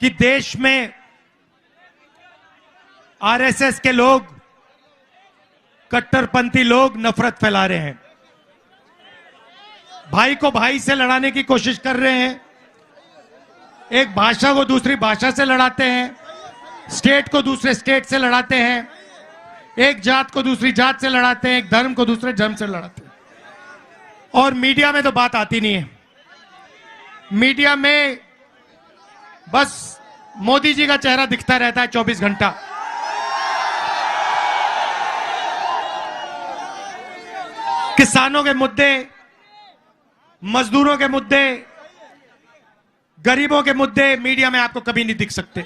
कि देश में आरएसएस के लोग, कट्टरपंथी लोग नफरत फैला रहे हैं, भाई को भाई से लड़ाने की कोशिश कर रहे हैं, एक भाषा को दूसरी भाषा से लड़ाते हैं, स्टेट को दूसरे स्टेट से लड़ाते हैं, एक जात को दूसरी जात से लड़ाते हैं, एक धर्म को दूसरे धर्म से लड़ाते हैं। और मीडिया में तो बात आती नहीं है। मीडिया में बस मोदी जी का चेहरा दिखता रहता है 24 घंटा। किसानों के मुद्दे, मजदूरों के मुद्दे, गरीबों के मुद्दे मीडिया में आपको कभी नहीं दिख सकते।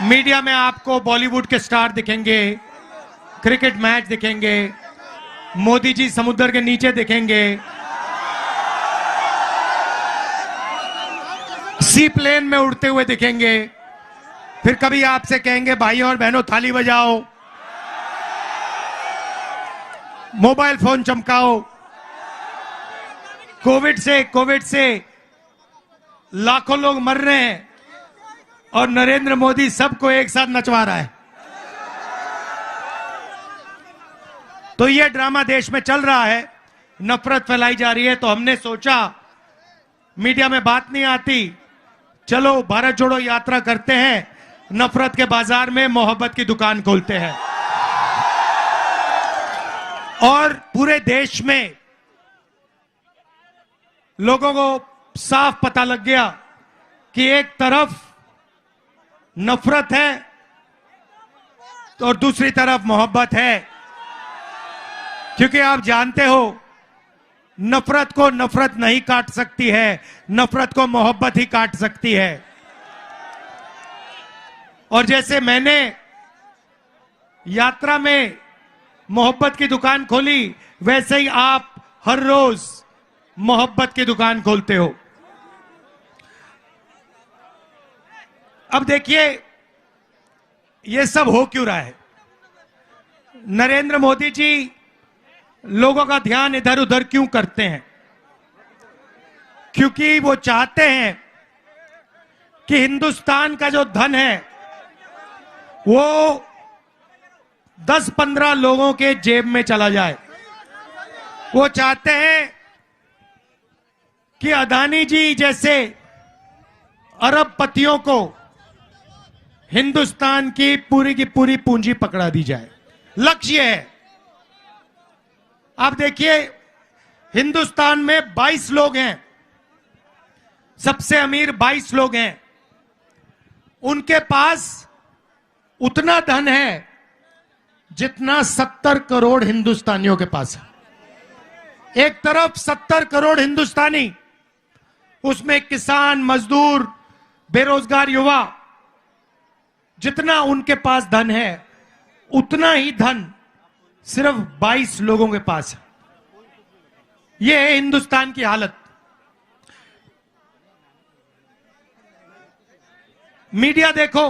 मीडिया में आपको बॉलीवुड के स्टार दिखेंगे, क्रिकेट मैच दिखेंगे, मोदी जी समुद्र के नीचे दिखेंगे, सी प्लेन में उड़ते हुए दिखेंगे, फिर कभी आपसे कहेंगे भाई और बहनों थाली बजाओ, मोबाइल फोन चमकाओ। कोविड से लाखों लोग मर रहे हैं और नरेंद्र मोदी सबको एक साथ नचवा रहा है। तो यह ड्रामा देश में चल रहा है, नफरत फैलाई जा रही है। तो हमने सोचा मीडिया में बात नहीं आती, चलो भारत जोड़ो यात्रा करते हैं, नफरत के बाजार में मोहब्बत की दुकान खोलते हैं। और पूरे देश में लोगों को साफ पता लग गया कि एक तरफ नफरत है और दूसरी तरफ मोहब्बत है। क्योंकि आप जानते हो नफरत को नफरत नहीं काट सकती है, नफरत को मोहब्बत ही काट सकती है। और जैसे मैंने यात्रा में मोहब्बत की दुकान खोली, वैसे ही आप हर रोज मोहब्बत की दुकान खोलते हो। अब देखिए ये सब हो क्यों रहा है। नरेंद्र मोदी जी लोगों का ध्यान इधर उधर क्यों करते हैं? क्योंकि वो चाहते हैं कि हिंदुस्तान का जो धन है वो 10-15 लोगों के जेब में चला जाए। वो चाहते हैं कि अदानी जी जैसे अरबपतियों को हिंदुस्तान की पूरी पूंजी पकड़ा दी जाए। लक्ष्य है। आप देखिए हिंदुस्तान में 22 लोग हैं, सबसे अमीर 22 लोग हैं, उनके पास उतना धन है जितना 70 करोड़ हिंदुस्तानियों के पास है। एक तरफ 70 करोड़ हिंदुस्तानी, उसमें किसान, मजदूर, बेरोजगार युवा, जितना उनके पास धन है उतना ही धन सिर्फ 22 लोगों के पास है। यह है हिंदुस्तान की हालत। मीडिया देखो,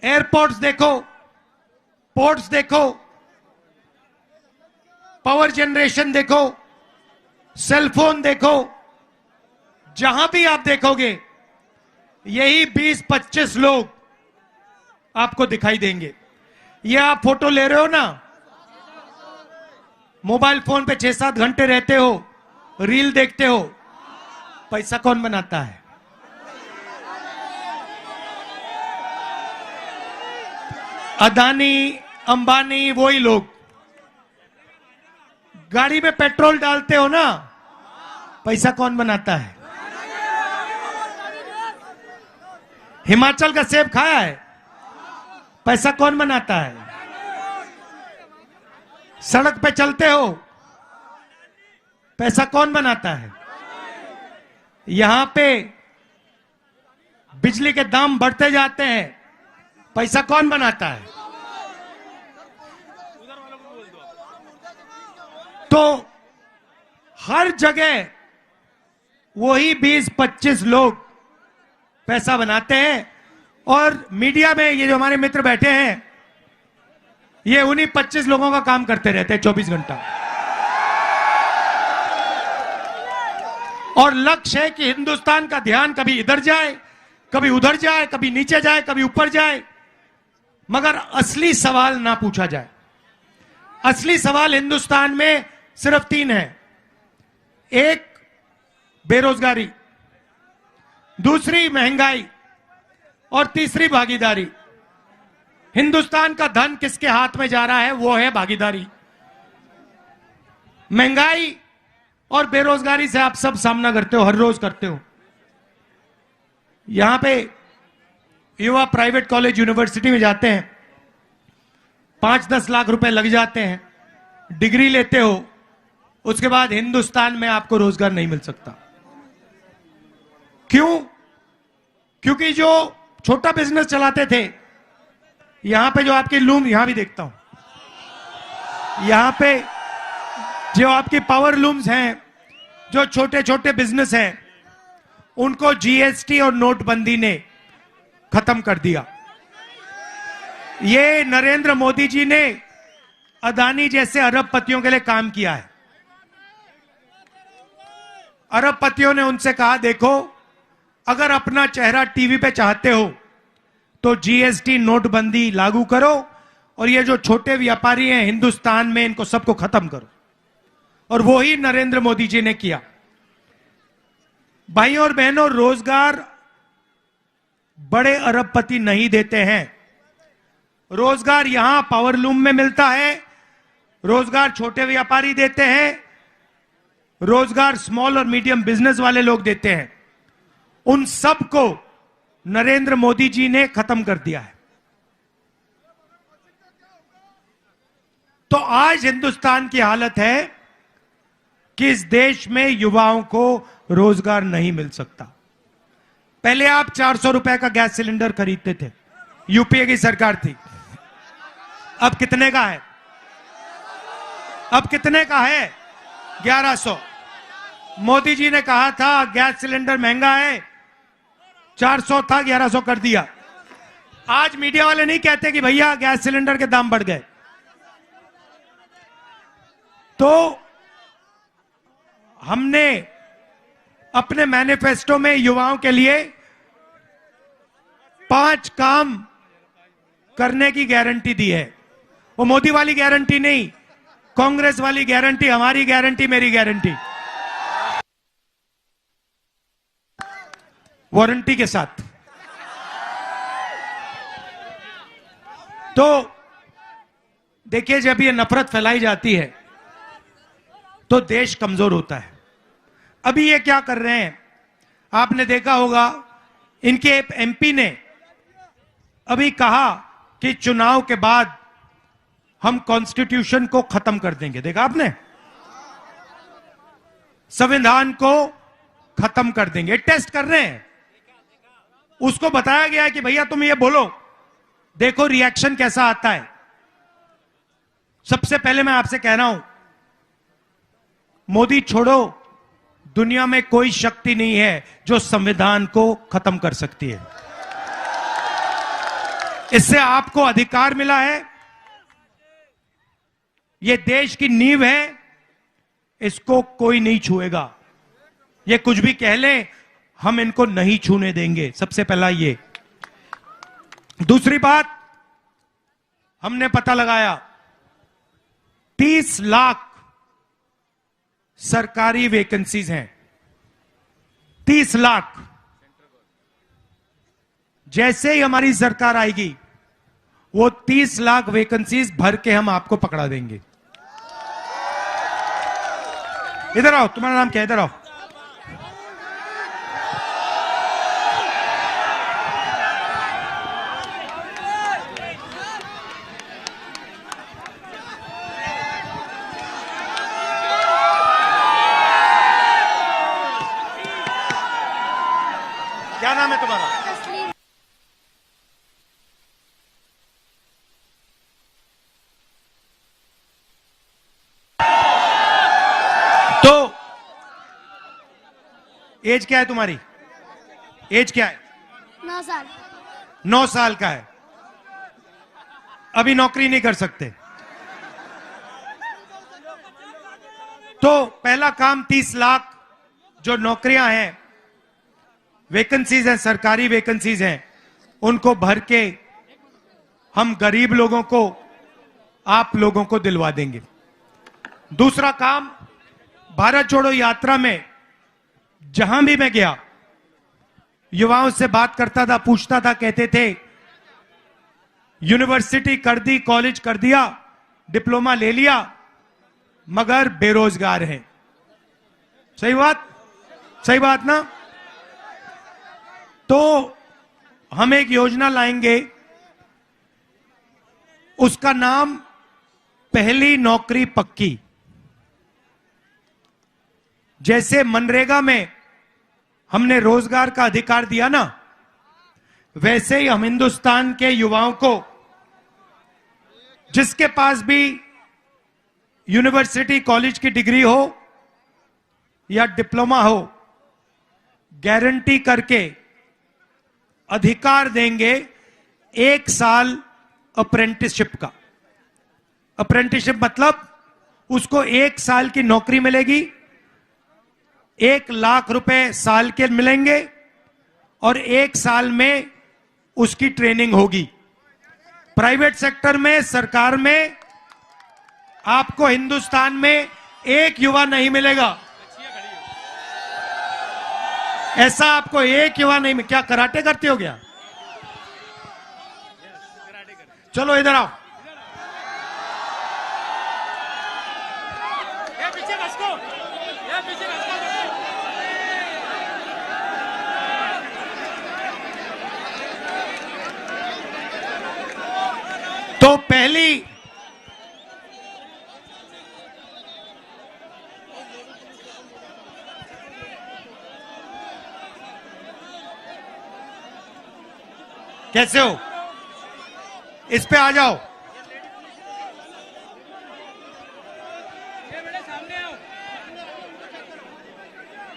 एयरपोर्ट्स देखो, पोर्ट्स देखो, पावर जनरेशन देखो, सेलफोन देखो, जहां भी आप देखोगे यही 20-25 लोग आपको दिखाई देंगे। ये आप फोटो ले रहे हो ना, मोबाइल फोन पे 6-7 घंटे रहते हो, रील देखते हो, पैसा कौन बनाता है? अदानी, अंबानी, वही लोग। गाड़ी में पेट्रोल डालते हो ना, पैसा कौन बनाता है? हिमाचल का सेब खाया है, पैसा कौन बनाता है? सड़क पे चलते हो, पैसा कौन बनाता है? यहां पे बिजली के दाम बढ़ते जाते हैं, पैसा कौन बनाता है? तो हर जगह वही 20-25 लोग पैसा बनाते हैं। और मीडिया में ये जो हमारे मित्र बैठे हैं, ये उन्हीं 25 लोगों का काम करते रहते हैं 24 घंटा। और लक्ष्य है कि हिंदुस्तान का ध्यान कभी इधर जाए, कभी उधर जाए, कभी नीचे जाए, कभी ऊपर जाए, मगर असली सवाल ना पूछा जाए। असली सवाल हिंदुस्तान में सिर्फ 3 है। एक, बेरोजगारी, दूसरी महंगाई, और तीसरी भागीदारी। हिंदुस्तान का धन किसके हाथ में जा रहा है? वो है भागीदारी। महंगाई और बेरोजगारी से आप सब सामना करते हो, हर रोज करते हो। यहां पे युवा प्राइवेट कॉलेज यूनिवर्सिटी में जाते हैं, 5-10 लाख रुपए लग जाते हैं, डिग्री लेते हो, उसके बाद हिंदुस्तान में आपको रोजगार नहीं मिल सकता। क्यों? क्योंकि जो छोटा बिजनेस चलाते थे, यहां पे जो आपकी लूम, यहां भी देखता हूं, यहां पे जो आपकी पावर लूम्स हैं, जो छोटे छोटे बिजनेस हैं, उनको जीएसटी और नोटबंदी ने खत्म कर दिया। ये नरेंद्र मोदी जी ने अदानी जैसे अरबपतियों के लिए काम किया है। अरबपतियों ने उनसे कहा, देखो अगर अपना चेहरा टीवी पे चाहते हो तो जीएसटी नोटबंदी लागू करो, और ये जो छोटे व्यापारी हैं हिंदुस्तान में, इनको सबको खत्म करो। और वो ही नरेंद्र मोदी जी ने किया। भाइयों और बहनों, रोजगार बड़े अरबपति नहीं देते हैं। रोजगार यहां पावरलूम में मिलता है, रोजगार छोटे व्यापारी देते हैं, रोजगार स्मॉल और मीडियम बिजनेस वाले लोग देते हैं। उन सब को नरेंद्र मोदी जी ने खत्म कर दिया है। तो आज हिंदुस्तान की हालत है कि इस देश में युवाओं को रोजगार नहीं मिल सकता। पहले आप 400 रुपए का गैस सिलेंडर खरीदते थे, यूपीए की सरकार थी। अब कितने का है? अब कितने का है? 1100। मोदी जी ने कहा था गैस सिलेंडर महंगा है, 400 था, 1100 कर दिया। आज मीडिया वाले नहीं कहते कि भैया गैस सिलेंडर के दाम बढ़ गए। तो हमने अपने मैनिफेस्टो में युवाओं के लिए 5 काम करने की गारंटी दी है। वो मोदी वाली गारंटी नहीं, कांग्रेस वाली गारंटी, हमारी गारंटी, मेरी गारंटी, वारंटी के साथ। तो देखिए, जब ये नफरत फैलाई जाती है तो देश कमजोर होता है। अभी ये क्या कर रहे हैं, आपने देखा होगा, इनके एमपी ने अभी कहा कि चुनाव के बाद हम कॉन्स्टिट्यूशन को खत्म कर देंगे। देखा आपने? संविधान को खत्म कर देंगे। टेस्ट कर रहे हैं। उसको बताया गया है कि भैया तुम ये बोलो, देखो रिएक्शन कैसा आता है। सबसे पहले मैं आपसे कह रहा हूं, मोदी छोड़ो, दुनिया में कोई शक्ति नहीं है जो संविधान को खत्म कर सकती है। इससे आपको अधिकार मिला है, यह देश की नींव है, इसको कोई नहीं छुएगा। ये कुछ भी कह ले, हम इनको नहीं छूने देंगे। सबसे पहला ये। दूसरी बात, हमने पता लगाया 30 लाख सरकारी वैकेंसीज हैं। 30 लाख। जैसे ही हमारी सरकार आएगी, वो 30 लाख वैकेंसीज भर के हम आपको पकड़ा देंगे। इधर आओ, तुम्हारा नाम क्या है? इधर आओ। क्या नाम है तुम्हारा? तो एज क्या है तुम्हारी? एज क्या है? 9 साल। 9 साल का है। अभी नौकरी नहीं कर सकते। तो पहला काम 30 लाख जो नौकरियां हैं, वैकेंसीज हैं, सरकारी वैकेंसीज हैं, उनको भर के हम गरीब लोगों को, आप लोगों को दिलवा देंगे। दूसरा काम, भारत जोड़ो यात्रा में जहां भी मैं गया, युवाओं से बात करता था, पूछता था, कहते थे यूनिवर्सिटी कर दी, कॉलेज कर दिया, डिप्लोमा ले लिया, मगर बेरोजगार हैं। सही बात, सही बात ना? तो हम एक योजना लाएंगे, उसका नाम पहली नौकरी पक्की। जैसे मनरेगा में हमने रोजगार का अधिकार दिया ना, वैसे ही हम हिंदुस्तान के युवाओं को, जिसके पास भी यूनिवर्सिटी कॉलेज की डिग्री हो या डिप्लोमा हो, गारंटी करके अधिकार देंगे 1 साल अप्रेंटिसशिप का। अप्रेंटिसशिप मतलब उसको 1 साल की नौकरी मिलेगी, 1 लाख रुपए साल के मिलेंगे और 1 साल में उसकी ट्रेनिंग होगी। प्राइवेट सेक्टर में, सरकार में आपको हिंदुस्तान में एक युवा नहीं मिलेगा, ऐसा आपको एक युवा नहीं मिलेगा। क्या कराटे करते हो क्या? चलो इधर आओ। तो पहली कैसे हो? इस पे आ जाओ।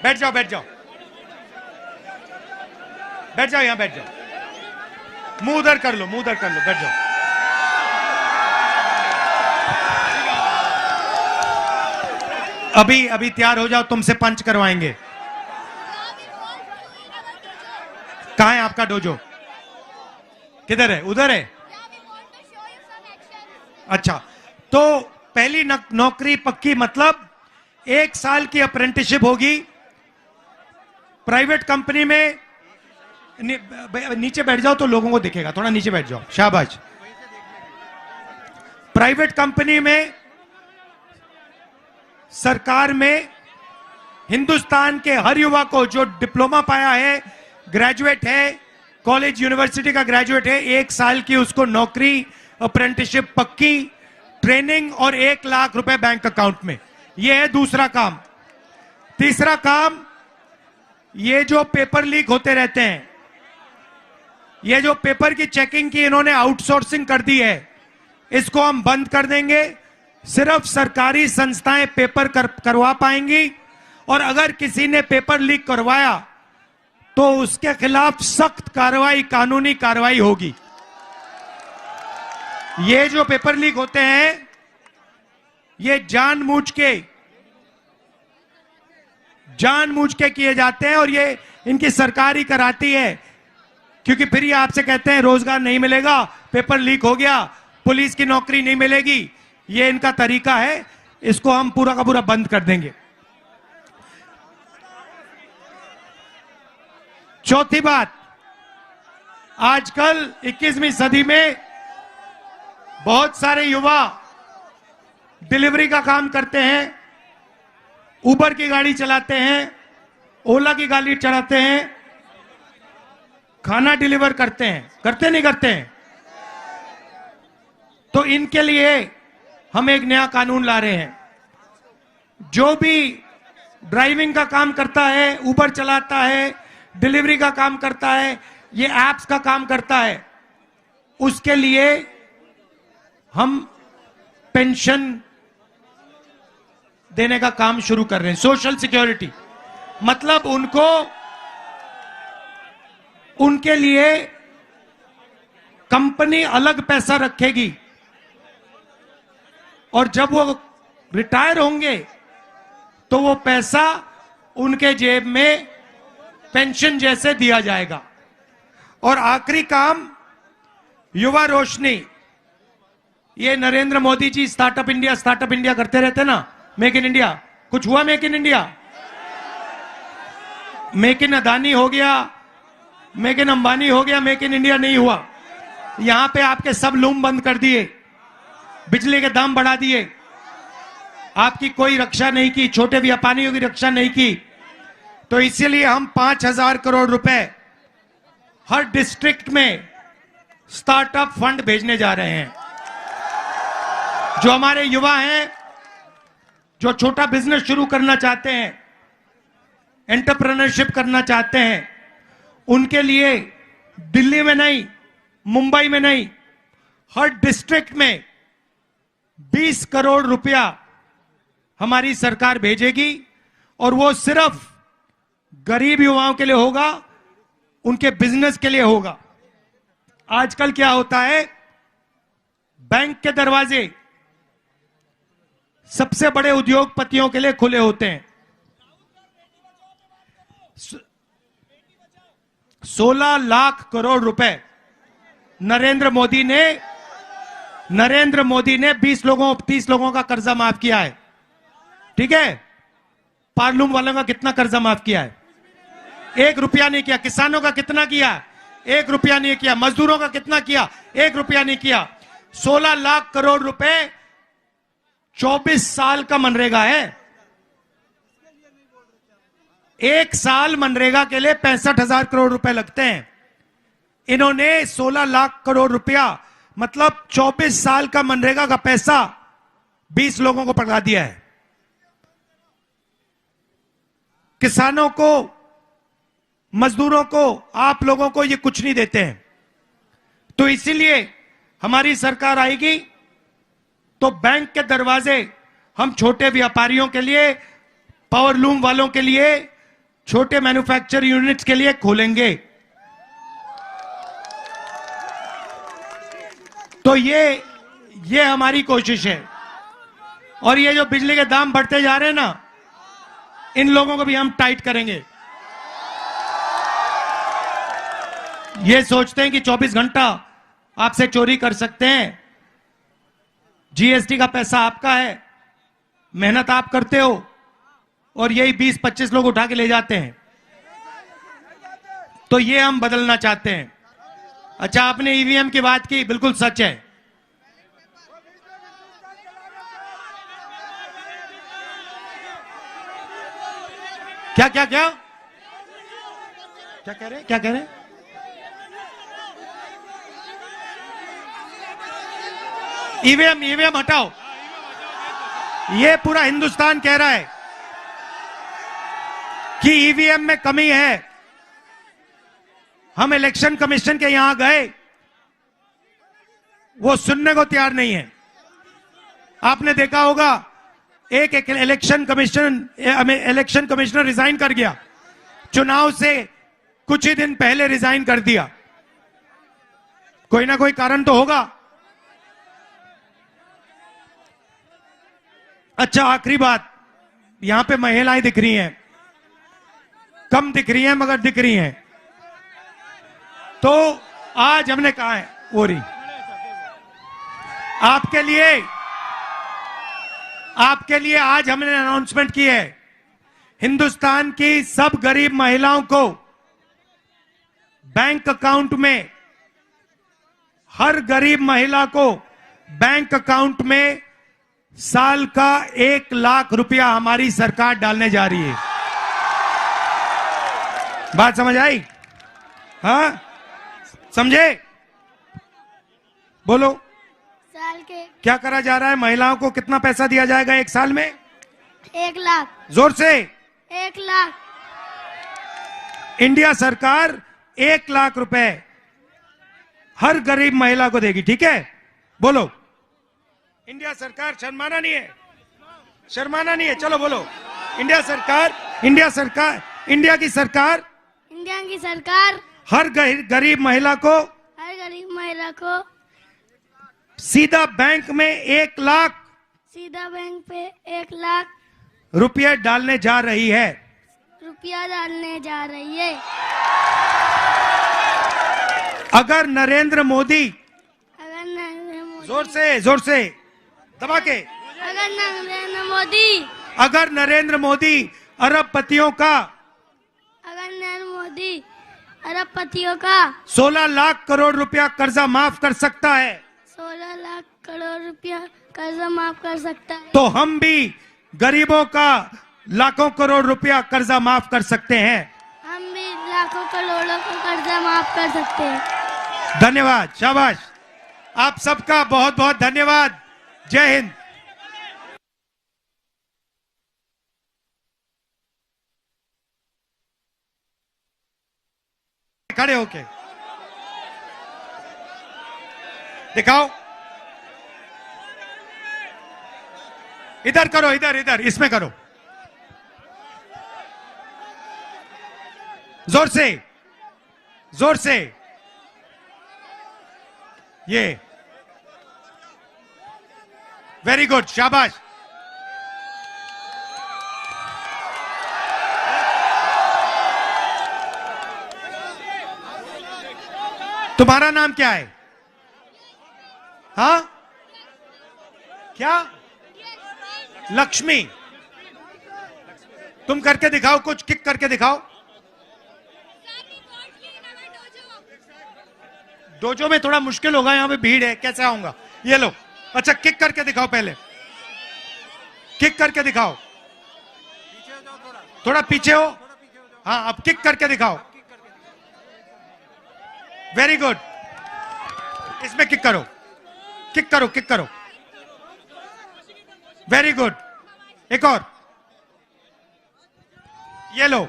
बैठ जाओ, बैठ जाओ, बैठ जाओ, यहां बैठ जाओ। मुंह उधर कर लो, मुंह उधर कर लो, बैठ जाओ। अभी तैयार हो जाओ, तुमसे पंच करवाएंगे। कहां है आपका डोजो? किधर है? उधर है। अच्छा, तो पहली नौकरी पक्की मतलब 1 साल की अप्रेंटिसशिप होगी प्राइवेट कंपनी में। नीचे बैठ जाओ तो लोगों को दिखेगा, थोड़ा नीचे बैठ जाओ, शाबाश। प्राइवेट कंपनी में, सरकार में, हिंदुस्तान के हर युवा को जो डिप्लोमा पाया है, ग्रेजुएट है, कॉलेज यूनिवर्सिटी का ग्रेजुएट है, 1 साल की उसको नौकरी, अप्रेंटिसशिप पक्की, ट्रेनिंग और 1 लाख रुपए बैंक अकाउंट में। यह है दूसरा काम। तीसरा काम, ये जो पेपर लीक होते रहते हैं, ये जो पेपर की चेकिंग की इन्होंने आउटसोर्सिंग कर दी है, इसको हम बंद कर देंगे। सिर्फ सरकारी संस्थाएं पेपर करवा पाएंगी और अगर किसी ने पेपर लीक करवाया तो उसके खिलाफ सख्त कार्रवाई, कानूनी कार्रवाई होगी। ये जो पेपर लीक होते हैं, ये जानबूझ के किए जाते हैं और ये इनकी सरकार ही कराती है, क्योंकि फिर ये आपसे कहते हैं रोजगार नहीं मिलेगा, पेपर लीक हो गया, पुलिस की नौकरी नहीं मिलेगी। ये इनका तरीका है, इसको हम पूरा का पूरा बंद कर देंगे। चौथी बात, आजकल 21वीं सदी में बहुत सारे युवा डिलीवरी का काम करते हैं, उबर की गाड़ी चलाते हैं, ओला की गाड़ी चलाते हैं, खाना डिलीवर करते हैं, करते नहीं करते हैं? तो इनके लिए हम एक नया कानून ला रहे हैं। जो भी ड्राइविंग का काम करता है, उबर चलाता है, डिलीवरी का काम करता है, ये एप्स का काम करता है, उसके लिए हम पेंशन देने का काम शुरू कर रहे हैं। सोशल सिक्योरिटी मतलब उनके लिए कंपनी अलग पैसा रखेगी और जब वो रिटायर होंगे तो वो पैसा उनके जेब में पेंशन जैसे दिया जाएगा। और आखिरी काम, युवा रोशनी। ये नरेंद्र मोदी जी स्टार्टअप इंडिया करते रहते ना, मेक इन इंडिया। कुछ हुआ make in India? Make in Adani हो गया, मेक इन अंबानी हो गया, मेक इन इंडिया नहीं हुआ। यहां पे आपके सब लूम बंद कर दिए, बिजली के दाम बढ़ा दिए, आपकी कोई रक्षा नहीं की, छोटे व्यापारियों की रक्षा नहीं की। तो इसीलिए हम 5,000 करोड़ रुपए हर डिस्ट्रिक्ट में स्टार्टअप फंड भेजने जा रहे हैं। जो हमारे युवा हैं, जो छोटा बिजनेस शुरू करना चाहते हैं, एंटरप्रेन्योरशिप करना चाहते हैं, उनके लिए दिल्ली में नहीं, मुंबई में नहीं, हर डिस्ट्रिक्ट में 20 करोड़ रुपया हमारी सरकार भेजेगी। और वो सिर्फ गरीब युवाओं के लिए होगा, उनके बिजनेस के लिए होगा। आजकल क्या होता है, बैंक के दरवाजे सबसे बड़े उद्योगपतियों के लिए खुले होते हैं। 16 लाख करोड़ रुपए नरेंद्र मोदी ने 30 लोगों का कर्जा माफ किया है। ठीक है, पार्लूम वालों का कितना कर्जा माफ किया है? 1 रुपया नहीं किया। किसानों का कितना किया? 1 रुपया नहीं किया। मजदूरों का कितना किया? 1 रुपया नहीं किया। 16 लाख करोड़ रुपए 24 साल का मनरेगा है। 1 साल मनरेगा के लिए 65,000 करोड़ रुपए लगते हैं। इन्होंने 16 लाख करोड़ रुपया, मतलब 24 साल का मनरेगा का पैसा 20 लोगों को पकड़ा दिया है। किसानों को, मजदूरों को, आप लोगों को ये कुछ नहीं देते हैं। तो इसीलिए हमारी सरकार आएगी तो बैंक के दरवाजे हम छोटे व्यापारियों के लिए, पावरलूम वालों के लिए, छोटे मैन्युफैक्चर यूनिट्स के लिए खोलेंगे। तो ये हमारी कोशिश है। और ये जो बिजली के दाम बढ़ते जा रहे हैं ना, इन लोगों को भी हम टाइट करेंगे। ये सोचते हैं कि 24 घंटा आपसे चोरी कर सकते हैं। जीएसटी का पैसा आपका है, मेहनत आप करते हो, और यही 20-25 लोग उठा के ले जाते हैं। तो ये हम बदलना चाहते हैं। अच्छा, आपने ईवीएम की बात की, बिल्कुल सच है। क्या क्या क्या क्या कह रहे हैं? क्या कह रहे हैं? ईवीएम हटाओ। ये पूरा हिंदुस्तान कह रहा है कि ईवीएम में कमी है। हम इलेक्शन कमीशन के यहां गए, वो सुनने को तैयार नहीं है। आपने देखा होगा, एक इलेक्शन कमिश्नर रिजाइन कर गया, चुनाव से कुछ ही दिन पहले रिजाइन कर दिया। कोई ना कोई कारण तो होगा। अच्छा, आखिरी बात, यहां पे महिलाएं दिख रही हैं, कम दिख रही हैं मगर दिख रही हैं। तो आज हमने कहा है, वो रही आपके लिए आज हमने अनाउंसमेंट की है, हिंदुस्तान की सब गरीब महिलाओं को बैंक अकाउंट में, हर गरीब महिला को बैंक अकाउंट में साल का 1 लाख रुपया हमारी सरकार डालने जा रही है। बात समझ आई? हाँ, समझे? बोलो। साल के क्या करा जा रहा है? महिलाओं को कितना पैसा दिया जाएगा 1 साल में? 1 लाख। जोर से। 1 लाख। इंडिया सरकार 1 लाख रुपए हर गरीब महिला को देगी। ठीक है, बोलो। इंडिया सरकार, शर्माना नहीं है, शर्माना नहीं है, चलो बोलो। इंडिया की सरकार हर गरीब महिला को सीधा बैंक में 1 लाख रुपये डालने जा रही है। रुपया डालने जा रही है। अगर नरेंद्र मोदी, अगर नरेंद्र मोदी, जोर से दबा के, अगर नरेंद्र मोदी अरबपतियों का 16 लाख करोड़ रुपया कर्जा माफ कर सकता है, 16 लाख करोड़ रुपया कर्जा माफ कर सकता है, तो हम भी गरीबों का लाखों करोड़ रुपया कर्जा माफ कर सकते हैं। हम भी लाखों करोड़ों का कर्जा माफ कर सकते हैं। धन्यवाद, शाबाश। आप सबका बहुत बहुत धन्यवाद। जय हिंद। खड़े होके दिखाओ, इधर करो, इधर इसमें करो, जोर से ये, वेरी गुड, शाबाश। तुम्हारा नाम क्या है? हाँ, क्या? लक्ष्मी। तुम करके दिखाओ, कुछ किक करके दिखाओ। डोजो में थोड़ा मुश्किल होगा, यहां पे भीड़ है, कैसे आऊंगा? ये लो, अच्छा किक करके दिखाओ, पहले किक करके दिखाओ, थोड़ा पीछे हो। हाँ, अब किक करके दिखाओ, वेरी गुड। इसमें किक करो, किक करो, वेरी गुड। एक और, ये लो,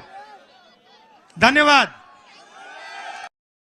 धन्यवाद।